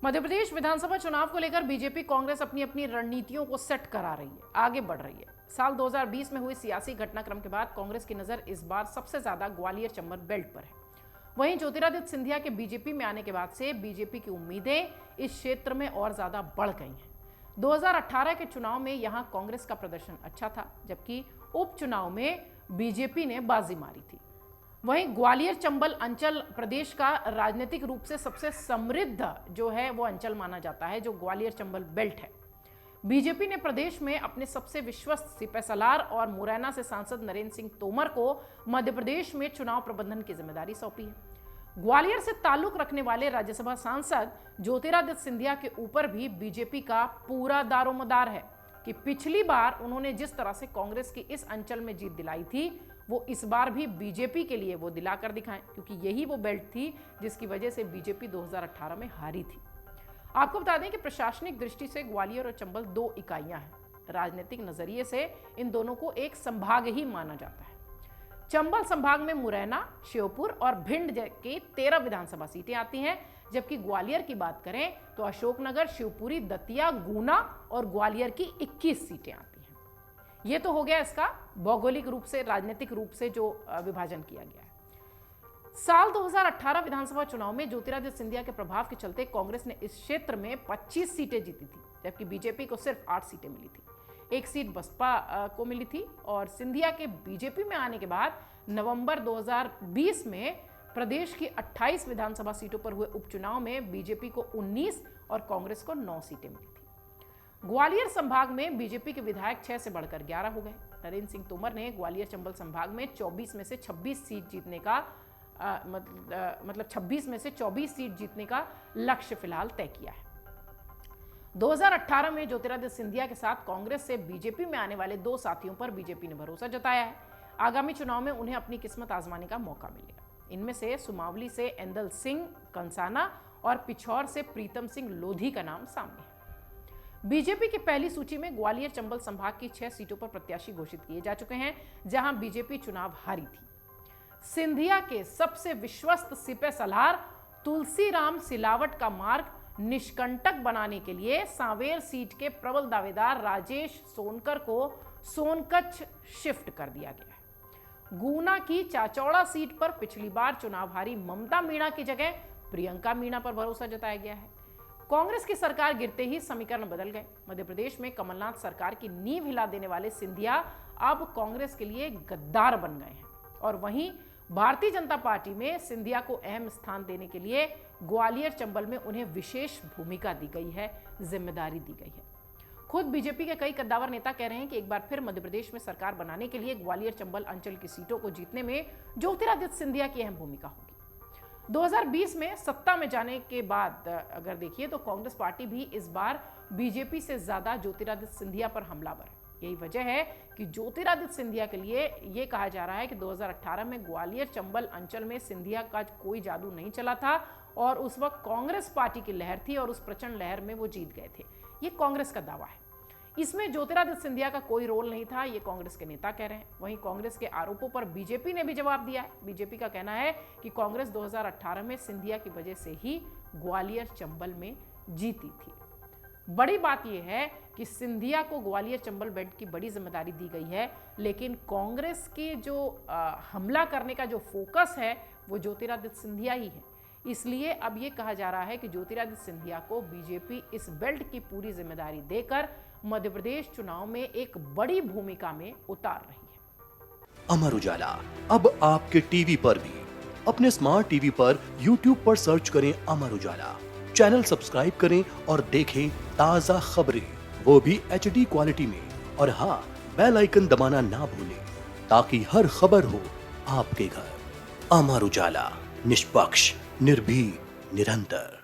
मध्य प्रदेश विधानसभा चुनाव को लेकर बीजेपी कांग्रेस अपनी अपनी रणनीतियों को सेट करा रही है, आगे बढ़ रही है। साल 2020 में हुई सियासी घटनाक्रम के बाद कांग्रेस की नजर इस बार सबसे ज्यादा ग्वालियर चंबल बेल्ट पर है। वहीं ज्योतिरादित्य सिंधिया के बीजेपी में आने के बाद से बीजेपी की उम्मीदें इस क्षेत्र में और ज्यादा बढ़ गई हैं। 2018 के चुनाव में यहां कांग्रेस का प्रदर्शन अच्छा था, जबकि उपचुनाव में बीजेपी ने बाजी मारी थी। वहीं ग्वालियर चंबल अंचल प्रदेश का राजनीतिक रूप से सबसे समृद्ध जो है वो अंचल माना जाता है, जो ग्वालियर चंबल बेल्ट है। बीजेपी ने प्रदेश में अपने सबसे विश्वस्त सिपह सलार और मुरैना से सांसद नरेंद्र सिंह तोमर को मध्य प्रदेश में चुनाव प्रबंधन की जिम्मेदारी सौंपी है। ग्वालियर से ताल्लुक रखने वाले राज्यसभा सांसद ज्योतिरादित्य सिंधिया के ऊपर भी बीजेपी का पूरा दारोमदार है कि पिछली बार उन्होंने जिस तरह से कांग्रेस की इस अंचल में जीत दिलाई थी, वो इस बार भी बीजेपी के लिए वो दिलाकर दिखाएं, क्योंकि यही वो बेल्ट थी जिसकी वजह से बीजेपी 2018 में हारी थी। आपको बता दें कि प्रशासनिक दृष्टि से ग्वालियर और चंबल दो इकाइयां हैं। राजनीतिक नजरिए से इन दोनों को एक संभाग ही माना जाता है। चंबल संभाग में मुरैना, श्योपुर और भिंड की 13 विधानसभा सीटें आती हैं, जबकि ग्वालियर की बात करें तो अशोकनगर, शिवपुरी, दतिया, गुना और ग्वालियर की 21 सीटें आती हैं। ये तो हो गया इसका भौगोलिक रूप से, राजनीतिक रूप से जो विभाजन किया गया है। साल 2018 विधानसभा चुनाव में ज्योतिरादित्य सिंधिया के प्रभाव के चलते कांग्रेस ने इस क्षेत्र में 25 सीटें जीती थी, जबकि बीजेपी को सिर्फ 8 सीटें मिली थी। एक सीट बसपा को मिली थी और सिंधिया के बीजेपी में आने के बाद नवंबर 2020 में प्रदेश की 28 विधानसभा सीटों पर हुए उपचुनाव में बीजेपी को 19 और कांग्रेस को 9 सीटें मिली थी। ग्वालियर संभाग में बीजेपी के विधायक 6 से बढ़कर 11 हो गए। नरेंद्र सिंह तोमर ने ग्वालियर चंबल संभाग में 24 में से 26 सीट जीतने का मतलब 26 में से 24 सीट जीतने का लक्ष्य फिलहाल तय किया है। 2018 में ज्योतिरादित्य सिंधिया के साथ कांग्रेस से बीजेपी में आने वाले 2 साथियों पर बीजेपी ने भरोसा जताया है। आगामी चुनाव में उन्हें अपनी किस्मत आजमाने का मौका मिलेगा। इनमें से सुमावली से एंदल सिंह कंसाना और पिछौर से प्रीतम सिंह लोधी का नाम सामने है। बीजेपी की पहली सूची में ग्वालियर चंबल संभाग की 6 सीटों पर प्रत्याशी घोषित किए जा चुके हैं, जहां बीजेपी चुनाव हारी थी। सिंधिया के सबसे विश्वस्त सिपह सलार तुलसीराम सिलावट का मार्ग निष्कंटक बनाने के लिए सांवेर सीट के प्रबल दावेदार राजेश सोनकर को सोनकच्छ शिफ्ट कर दिया गया है। गुना की चाचौड़ा सीट पर पिछली बार चुनाव हारी ममता मीणा की जगह प्रियंका मीणा पर भरोसा जताया गया है। कांग्रेस की सरकार गिरते ही समीकरण बदल गए। मध्य प्रदेश में कमलनाथ सरकार की नींव हिला देने वाले सिंधिया अब कांग्रेस के लिए गद्दार बन गए हैं और वहीं भारतीय जनता पार्टी में सिंधिया को अहम स्थान देने के लिए ग्वालियर चंबल में उन्हें विशेष भूमिका दी गई है, जिम्मेदारी दी गई है। खुद बीजेपी के कई कद्दावर नेता कह रहे हैं कि एक बार फिर मध्य प्रदेश में सरकार बनाने के लिए ग्वालियर चंबल अंचल की सीटों को जीतने में ज्योतिरादित्य सिंधिया की अहम भूमिका होगी। 2020 में सत्ता में जाने के बाद अगर देखिए तो कांग्रेस पार्टी भी इस बार बीजेपी से ज्यादा ज्योतिरादित्य सिंधिया पर हमलावर है। यही वजह है कि ज्योतिरादित्य सिंधिया के लिए यह कहा जा रहा है कि 2018 में ग्वालियर चंबल अंचल में सिंधिया का कोई जादू नहीं चला था और उस वक्त कांग्रेस पार्टी की लहर थी और उस प्रचंड लहर में वो जीत गए थे। ये कांग्रेस का दावा है। इसमें ज्योतिरादित्य सिंधिया का कोई रोल नहीं था, ये कांग्रेस के नेता कह रहे हैं। वहीं कांग्रेस के आरोपों पर बीजेपी ने भी जवाब दिया है। बीजेपी का कहना है कि कांग्रेस 2018 में सिंधिया की वजह से ही ग्वालियर चंबल में जीती थी। बड़ी बात यह है कि सिंधिया को ग्वालियर चंबल बेल्ट की बड़ी जिम्मेदारी दी गई है, लेकिन कांग्रेस के जो हमला करने का जो फोकस है वो ज्योतिरादित्य सिंधिया ही है। इसलिए अब ये कहा जा रहा है कि ज्योतिरादित्य सिंधिया को बीजेपी इस बेल्ट की पूरी जिम्मेदारी देकर मध्य प्रदेश चुनाव में एक बड़ी भूमिका में उतार रही है। अमर उजाला अब आपके टीवी पर भी। अपने स्मार्ट टीवी पर YouTube पर सर्च करें अमर उजाला, चैनल सब्सक्राइब करें और देखें ताजा खबरें, वो भी HD क्वालिटी में। और हाँ, बेल आइकन दबाना ना भूलें ताकि हर खबर हो आपके घर। अमर उजाला, निष्पक्ष, निर्भीक, निरंतर।